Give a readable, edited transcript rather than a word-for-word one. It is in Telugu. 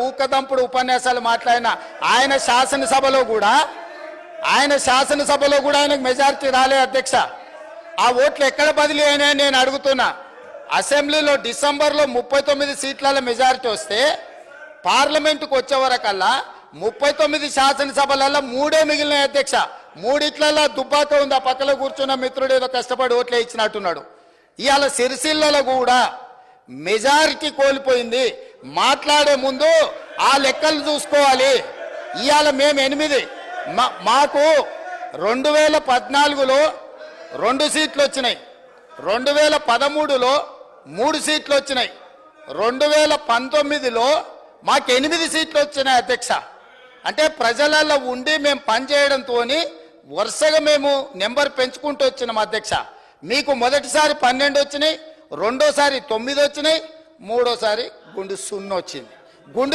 ఊకదంపుడు ఉపన్యాసాలు మాట్లాడిన ఆయన శాసనసభలో కూడా ఆయనకు మెజారిటీ రాలే అధ్యక్ష. ఆ ఓట్లు ఎక్కడ బదిలీ అయినాయని నేను అడుగుతున్నా. అసెంబ్లీలో డిసెంబర్లో 39 సీట్ల మెజారిటీ వస్తే పార్లమెంటుకు వచ్చే వరకల్లా 39 శాసనసభలలో 3 మిగిలినాయి అధ్యక్ష. 3 దుబ్బాక ఉంది. ఆ పక్కలో కూర్చున్న మిత్రుడు ఏదో కష్టపడి ఓట్లే ఇచ్చినట్టున్నాడు. ఇవాళ సిరిసిల్లలో కూడా మెజారిటీ కోల్పోయింది. మాట్లాడే ముందు ఆ లెక్కలు చూసుకోవాలి. ఇవాళ మేము 8 మాకు 2014లో 2 సీట్లు వచ్చినాయి, 2013లో 3 సీట్లు వచ్చినాయి, 2019లో మాకు 8 సీట్లు వచ్చినాయి అధ్యక్ష. అంటే ప్రజలలో ఉండి మేము పనిచేయడంతో వరుసగా మేము నెంబర్ పెంచుకుంటూ వచ్చినాం అధ్యక్ష. మీకు మొదటిసారి 12 వచ్చినాయి, రెండోసారి 9 వచ్చినాయి, మూడోసారి గుండు 0 వచ్చింది. గుండు